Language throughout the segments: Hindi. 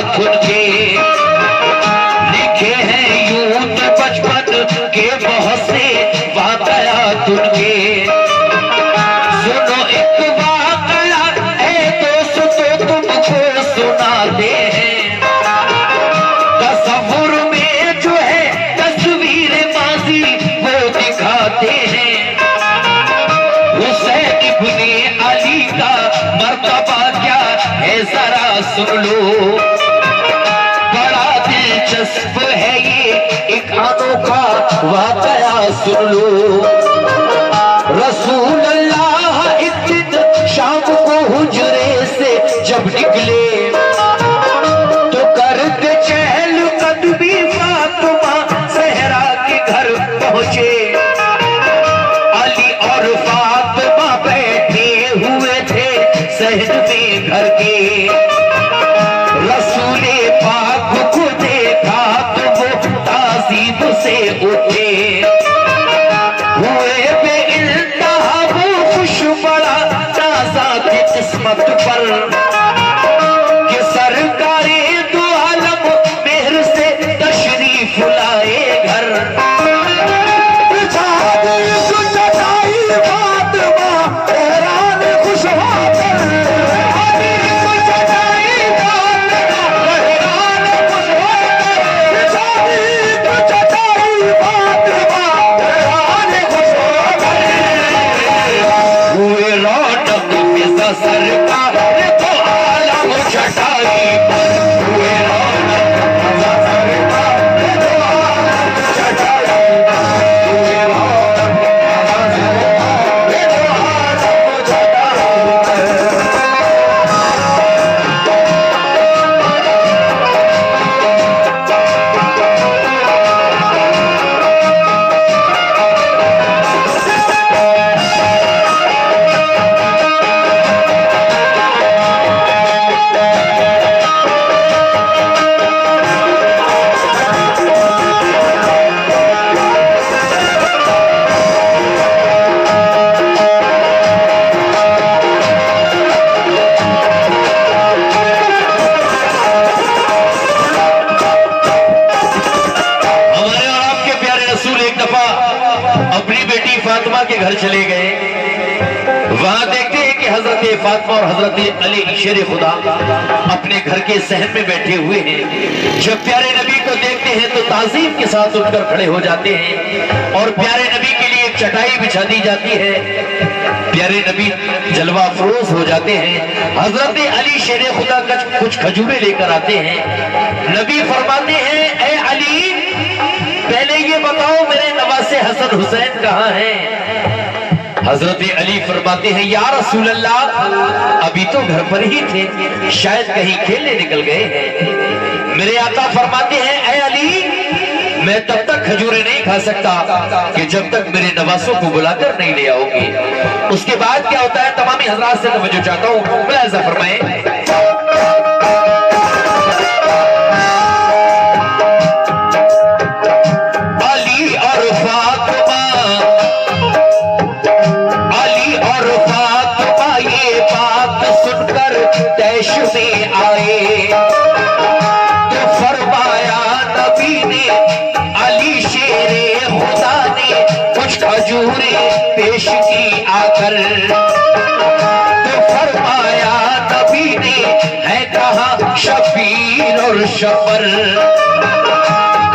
हाथ उनके लिखे हैं यूं तो बचपन के बहुत से वाकयात उनके। सुनो एक वाकया है दोस्तों तुमको सुनाते हैं। तस्वीर में जो है तस्वीर माजी वो दिखाते हैं। हुसैन इब्ने अली का मर्तबा क्या है जरा सुन लो। बड़ा दिलचस्प है ये एक अनोखा वाकया सुन लो। रसूल अल्लाह एक दिन शाम को हुजरे से जब निकले तो करते चहल कदमी फातिमा सहरा के घर पहुंचे। अली और फातिमा बैठे हुए थे सहन में घर के। रसूले पाक को देखा तो वो ताज़ीम से उठे। हुए बेइंतहा वो खुश बड़ा ताज़ा थे किस्मत पर कि सरकारे दो आलम मेहर से तशरीफ लाए घर। सरकार तो आलम चटाई पर हुए फातिमा के घर चले गए। वहां देखते हैं कि हजरत फातिमा और हजरत अली शेर खुदा अपने घर के सहन में बैठे हुए हैं। जब प्यारे नबी को देखते हैं तो ताज़ीम के साथ उठकर खड़े हो जाते हैं और प्यारे नबी के लिए एक चटाई बिछा दी जाती है। प्यारे नबी जलवा फरोज हो जाते हैं। हजरत अली शेर खुदा कुछ खजूरें लेकर आते हैं। नबी फरमाते हैं, ए अली पहले ये बताओ मेरे नवासे हसन हुसैन कहाँ हैं? हजरत अली फरमाते हैं, या रसूल अल्लाह अभी तो घर पर ही थे, शायद कहीं खेलने निकल गए हैं। मेरे आका फरमाते हैं, ए अली मैं तब तक खजूरें नहीं खा सकता कि जब तक मेरे नवासों को बुलाकर नहीं ले आओगे। उसके बाद क्या होता है तमामी हजरात से तवज्जो चाहता हूँ, मुलाहिजा फरमाएं। तैश में आए तो फरमाया नबी ने अली शेरे खुदा ने कुछ खजूरें पेश की आकर। तो फरमाया नबी ने है कहा शबीर और शबर।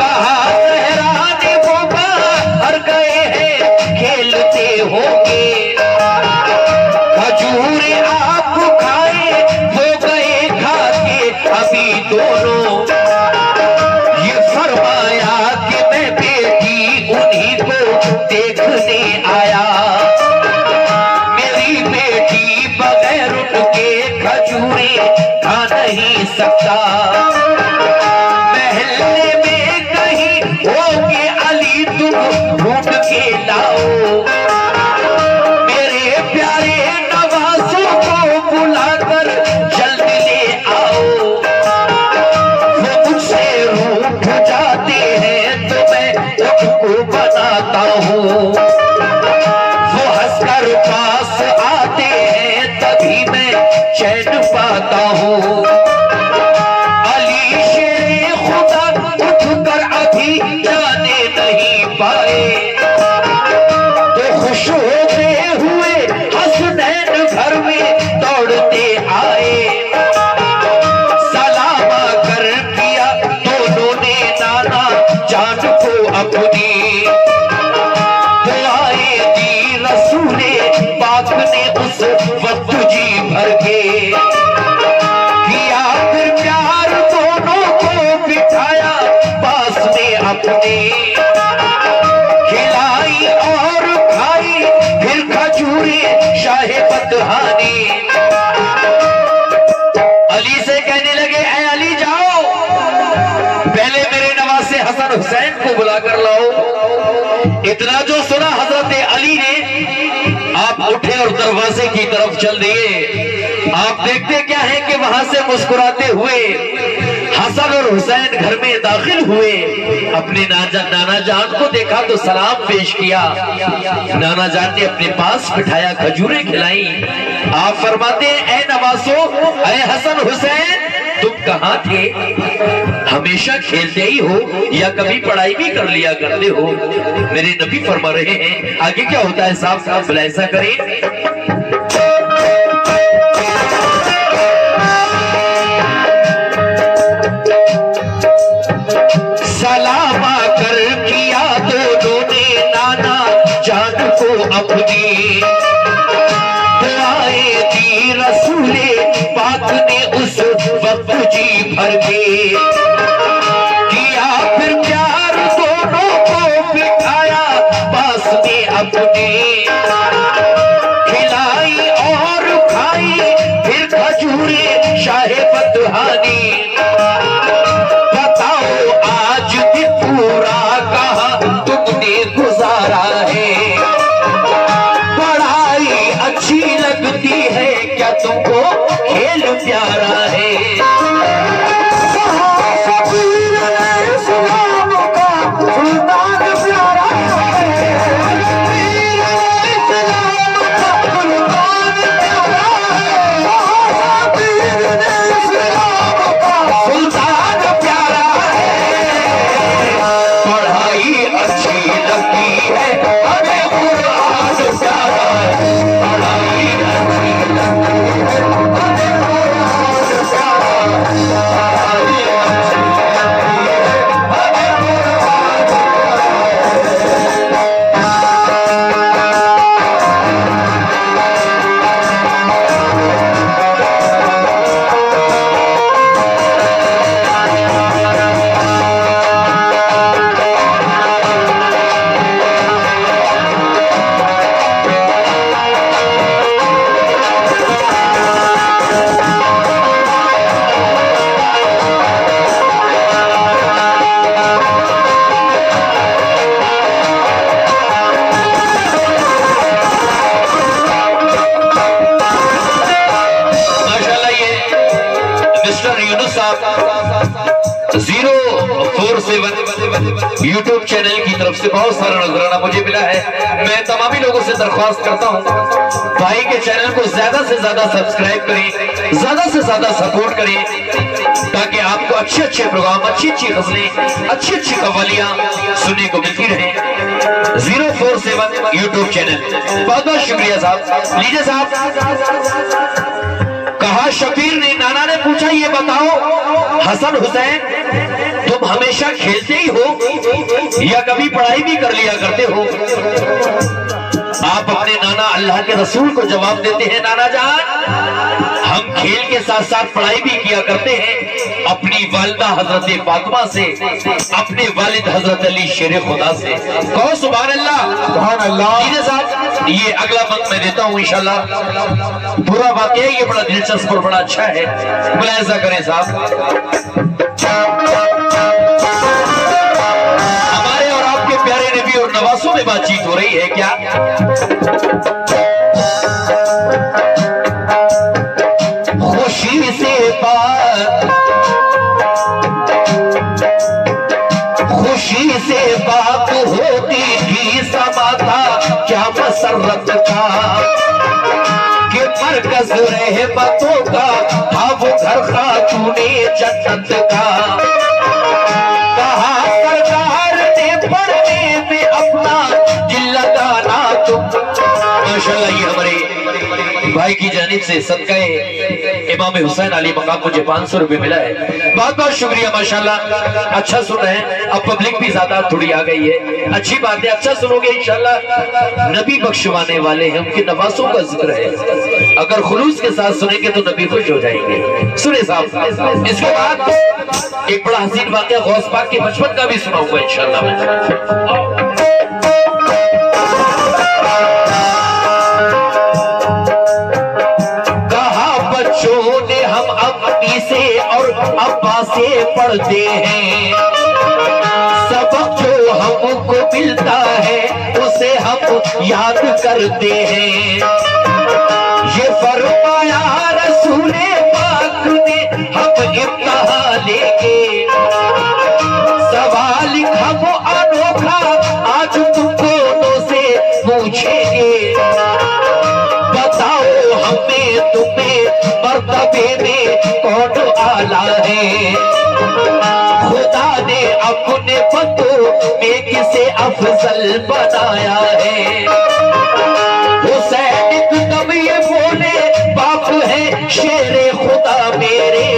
कहा सहरा ने वो बाहर गए हैं खेलते होंगे। खजूरें आप खाए वो गए खा के अभी दोनों। ये फरमाया कि मैं बेटी उन्हीं को देखने आया। मेरी बेटी बगैर उनके खजूरें खा नहीं सकता। महल अपनी दुआएं दी रसूले पाक ने उस वक्त जी भर के किया, फिर प्यार दोनों को बिठाया पास में अपने, खिलाई और खाई फिर खजूरे शाहे बदहानी। अली से कहने लगे, ऐ अली जाओ, पहले मेरे नवासे हसन हुसैन को बुला कर लाओ। इतना जो सुना हजरत अली ने, आप उठे और दरवाजे की तरफ चल दिए। आप देखते क्या है कि वहां से मुस्कुराते हुए हसन और हुसैन घर में दाखिल हुए। अपने नाना जान को देखा तो सलाम पेश किया। नाना जान ने अपने पास बिठाया, खजूरें खिलाई। आप फरमाते हैं, ऐ नवासो, ऐ हसन हुसैन, तुम कहाँ थे? हमेशा खेलते ही हो या कभी पढ़ाई भी कर लिया करते हो? मेरे नबी फरमा रहे हैं, आगे क्या होता है साहब? साहब भला ऐसा करें। सलामा कर किया दोनों ने नाना जान को अपनी, दुआएं दी रसूले पाक ने उस वक्त जी भर के किया, फिर प्यार दोनों को बिठाया पास में अपने, खिलाई और खाई फिर खजूरे शाहे बदहानी। गुजारा है पढ़ाई अच्छी लगती है क्या तुमको? खेल प्यारा है। यूट्यूब चैनल की तरफ से बहुत सारा नजराना मुझे मिला है। मैं तमामी लोगों से दरख्वास्त करता हूं, भाई के चैनल को ज्यादा से ज्यादा सब्सक्राइब करें, ज्यादा से ज्यादा सपोर्ट करें, ताकि आपको अच्छे अच्छे प्रोग्राम, अच्छी अच्छी गजलें, अच्छी अच्छी कव्वालियां सुनने को मिलती रहे। 047 यूट्यूब चैनल, बहुत बहुत शुक्रिया साहब। लीजिए साहब, कहा शबीर ने, नाना ने पूछा, ये बताओ हसन हुसैन, तुम हमेशा खेलते ही हो या कभी पढ़ाई भी कर लिया करते हो? आप अपने नाना अल्लाह के रसूल को जवाब देते हैं, नाना जान, हम खेल के साथ साथ पढ़ाई भी किया करते हैं अपनी वालिदा हजरत फातिमा से, अपने वालिद हजरत अली शेर खुदा से। कहो सुभान अल्लाह, सुभान अल्लाह। लीजिए साहब, ये अगला वक्त मैं देता हूँ इंशाल्लाह। पूरा वाकया ये बड़ा दिलचस्प और बड़ा अच्छा है, मुलाहिजा करें साहब। हमारे और आपके प्यारे नबी और नवासों में बातचीत हो रही है क्या? खुशी से बात होती थी, समा था क्या मसरत का, कि मरकज रहमतों का था वो घर खातूने जन्नत का। कहा सरकार ने पढ़ने में अपना दिल लगाना तुम। माशाल्लाह, ये हमारे भाई की जानिब से सदका इमाम हुसैन अली मकाम मुझे 500 रुपए मिला है। बहुत बहुत शुक्रिया माशाल्लाह। अच्छा सुन रहे हैं, अब पब्लिक भी ज्यादा थोड़ी आ गई है, अच्छी बात है। अच्छा सुनोगे इंशाल्लाह। नबी बख्शवाने वाले हैं, उनके नवासों का जिक्र है। अगर खुलूस के साथ सुनेंगे तो नबी खुश हो जाएंगे। सुने साहब, इसके बाद एक बड़ा हसीन वाक़या गौस पाक के बचपन का भी सुनाऊंगा इंशाल्लाह। अब्बा से पढ़ते हैं, सबक जो हमको मिलता है उसे हम याद करते हैं। ये फरमाया रसूले पाक ने हम इम्तिहान लेंगे, सवाल हम अनोखा आज तुम दोनों से पूछेंगे। बताओ हमें तुम्हें मर्तबे में कौन आला है, खुदा ने अपने बंदों में किसे अफजल बनाया है। हुसैन एकदम ये बोले, बाप है शेरे खुदा मेरे,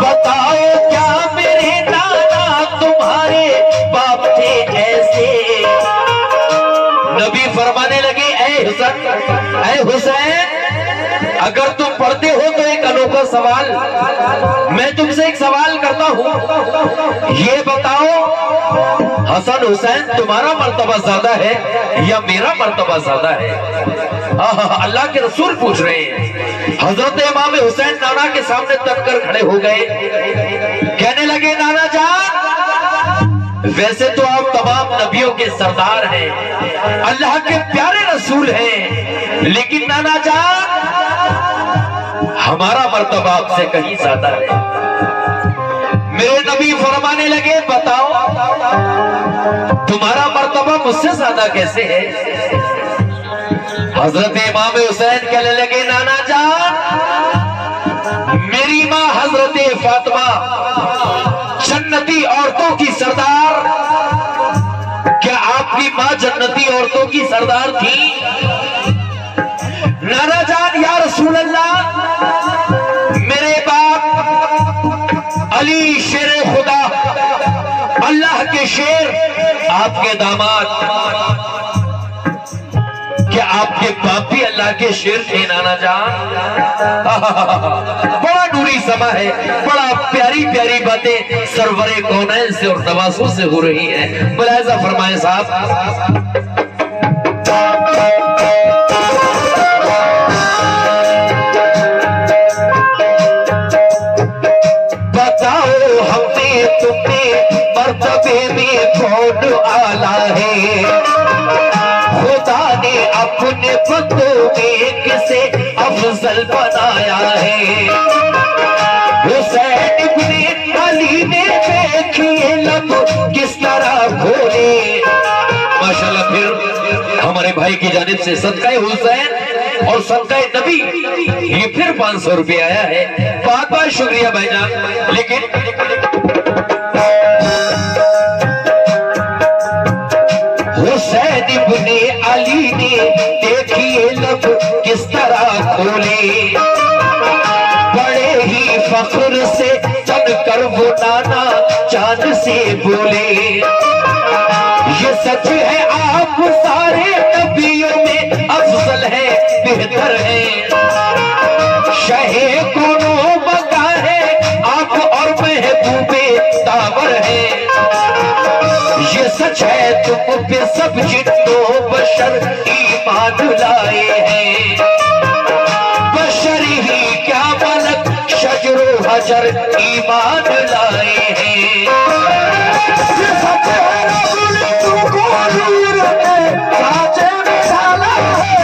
बताओ क्या मेरे नाना तुम्हारे बाप थे ऐसे। नबी फरमाने लगे, ऐ हुसैन, अगर तुम पढ़ते हो तो एक अनोखा सवाल, मैं तुमसे एक सवाल करता हूं, ये बताओ हसन हुसैन तुम्हारा मर्तबा ज्यादा है या मेरा मर्तबा ज्यादा है? अल्लाह के रसूल पूछ रहे हैं। हजरत इमाम हुसैन नाना के सामने तक कर खड़े हो गए, कहने लगे, नाना जान, वैसे तो आप तमाम नबियों के सरदार हैं, अल्लाह के प्यारे रसूल हैं, लेकिन नाना जान, हमारा मर्तबा आपसे कहीं ज्यादा है। मेरे नबी फरमाने लगे, बताओ तुम्हारा मर्तबा मुझसे ज्यादा कैसे है? हजरत इमाम हुसैन कहने लगे, नाना जान, मेरी माँ हजरत फातिमा जन्नती औरतों की सरदार, क्या आपकी माँ जन्नती औरतों की सरदार थी? नाना जान, या रसूल अल्लाह, मेरे बाप अली शेर खुदा, अल्लाह के शेर, आपके दामाद, क्या आपके बाप भी अल्लाह के शेर थे? नाना जान, बड़ा नूरी समा है, बड़ा प्यारी प्यारी बातें सरवरे कौनैन से और नवासों से हो रही हैं। मुलाहिजा फरमाएं साहब। मर्तबे में कौन आला है, खुदा ने अपने बंदों में किसे अफजल बनाया है। हुसैन इब्ने अली ने देखिए लब किस तरह खोले। माशाल्लाह, फिर हमारे भाई की जानिब से सदका हुसैन और सदका नबी ये फिर 500 रुपये आया है। बहुत बहुत शुक्रिया भाईजान। लेकिन हुसैन इब्ने अली ने देखिए लब किस तरह खोले, बड़े ही फख्र से चढ़कर वो नाना चांद से बोले, ये सच है आप सारे नबियों में अफजल है, बेहतर है, शहे कोनो मका है आप और महबूबे तावर है। ये सच है तुम पे सब जिन्नों बशर ईमान लाए हैं, बशर ही क्या मलक शजरो हजर ईमान लाए हैं। ये सच है तुमको नूर में साचे में डाला है,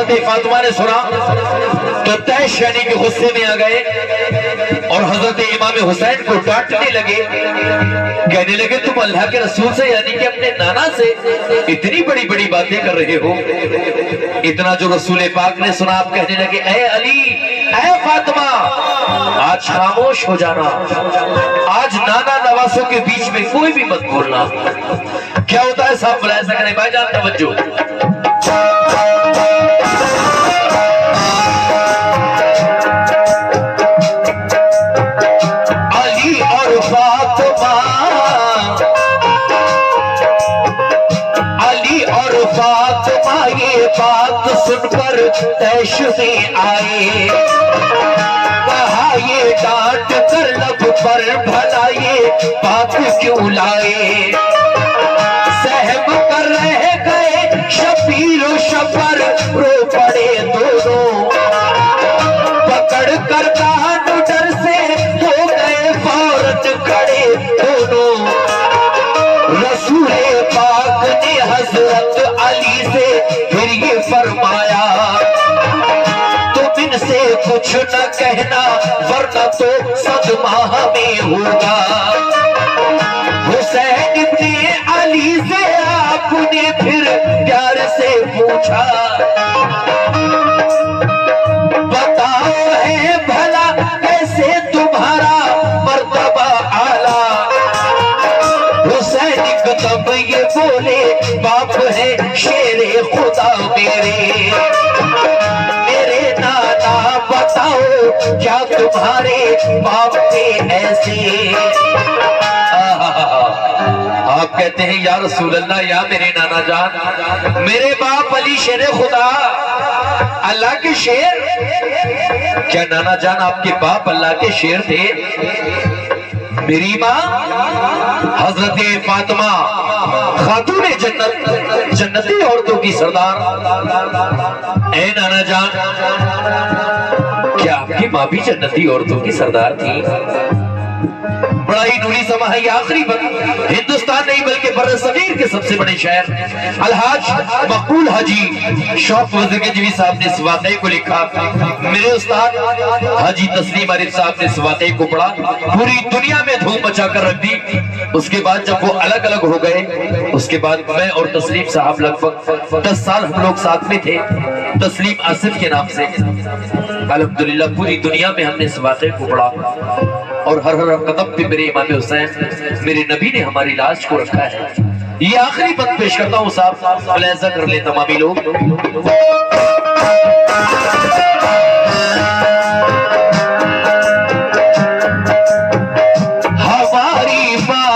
हजरत फातिमा ने सुना तो तैश यानी कि गुस्से में आ गए और हजरत इमाम हुसैन को डांटने लगे, कहने लगे तुम अल्लाह के रसूल से यानी कि अपने नाना से इतनी बड़ी बड़ी बातें कर रहे हो। इतना जो रसूल पाक ने सुना, आप कहने लगे ऐ अली, ऐ फातिमा, आज खामोश हो जाना, आज नाना नवासों के बीच में कोई भी मत बोलना। क्या होता है साहब, बुला ऐसा करें भाईजान, तवज्जो। अली और फातिमा, अली और फातिमा ये बात सुनकर तैश में आए, कहा ये डांट कर लब पर भला ये बात क्यों लाए। सहम कर रह गए शबीर शबर, रो पड़े दोनों, पकड़ कर कान डर से हो गए फौरन खड़े दोनों। रसूल पाक ने हजरत अली से फिर ये फरमाया, तुम इनसे कुछ न कहना वरना तो सदमा हमें होगा। हुसैन इब्ने अली से आपने फिर प्यार से पूछा, बताओ है भला कैसे तुम्हारा मर्तबा आला। हुसैन कदम ये बोले, बाप है शेरे खुदा मेरे, मेरे नाना बताओ क्या तुम्हारे बाप के ऐसे। आप कहते हैं या रसूल अल्लाह, या मेरे नाना जान, मेरे बाप अली शेर खुदा, अल्लाह के शेर। क्या नाना जान आपके बाप अल्लाह के शेर थे? मेरी माँ हजरत फातिमा खातूने जन्नत, जन्नती औरतों की सरदार। ए नाना जान, क्या आपकी माँ भी जन्नती औरतों की सरदार थी? बड़ा ही नूरी समा है। आखिरी वक्त हिंदुस्तान नहीं बल्कि बर्र-ए-सगीर के सबसे बड़े शायर अलहाज मकबूल हाजी शौफ वजीर गंजवी साहब ने इस वाक़े को लिखा। मेरे उस्ताद हाजी तस्लीम आरिफ साहब ने इस वाक़े को पढ़ा, पूरी दुनिया में धूम मचा कर रख दी। उसके बाद जब वो अलग अलग हो गए, उसके बाद मैं और तस्लीम साहब लगभग 10 साल हम लोग साथ में थे, तस्लीम आसिफ के नाम से। अल्हम्दुलिल्लाह पूरी दुनिया में हमने इस वाक़े को पढ़ा और हर हर कदम पे मेरे इमाम हुसैन, मेरे नबी ने हमारी लाश को रखा है। ये आखिरी बात पेश करता हूँ साहब, मुलाहिजा कर ले तमामी लोग। हमारी माँ,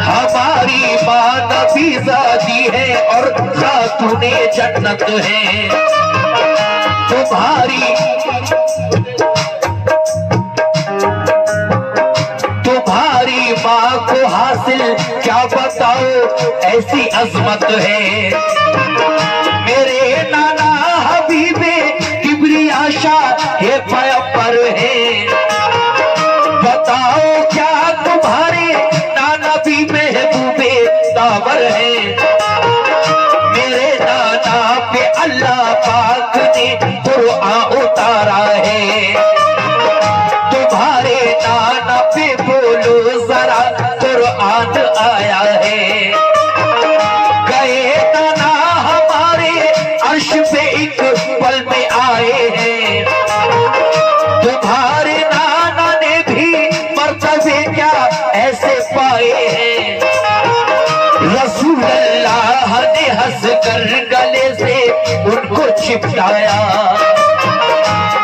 हमारी माँ नबीज़ादी है और खातूने जन्नत है। तुम्हारी माँ को हासिल क्या बताओ ऐसी अजमत है। मेरे नाना हबीबे किबरिया शाह हे पैगंबर है। बताओ क्या तुम्हारे नाना भी महबूबे दावर है। मेरे नाना पे अल्लाह पाक ने कुरान उतारा है। तुम्हारे नाना पे बोलो जरा कुरान आया है। गए नाना हमारे अर्श पे एक पल में आए हैं। तुम्हारे नाना ने भी मर्तबे क्या ऐसे पाए हैं। रसूल अल्लाह ने हंस कर गले से उनको चिपटाया।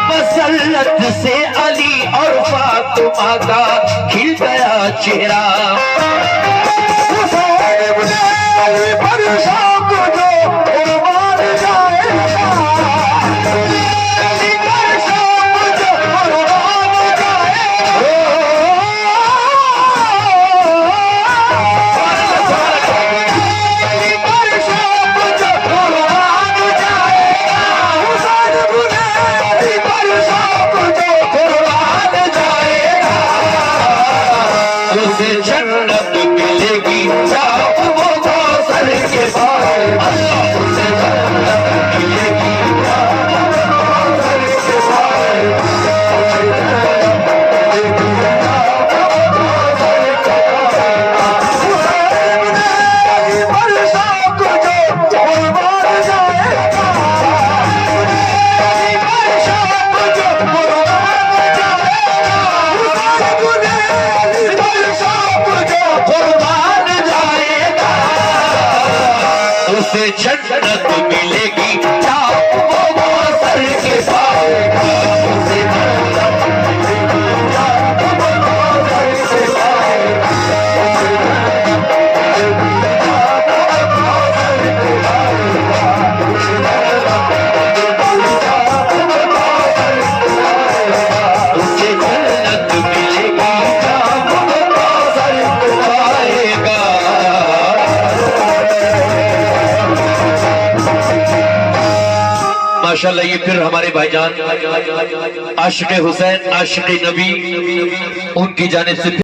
मसल्लत से अली और फातिमा का खिल गया चेहरा। जन्नत मिलेगी। उसे जन्नत मिलेगी क्या वो सर के पाएगा, उसे जन्नत मिलेगी क्या वो सर के पाएगा, उसे जन्नत मिलेगी क्या वो सर के पाएगा। माशाल्लाह, ये फिर हमारे भाईजान आशिक़े हुसैन, आशिक़े नबी, उनकी जानिब से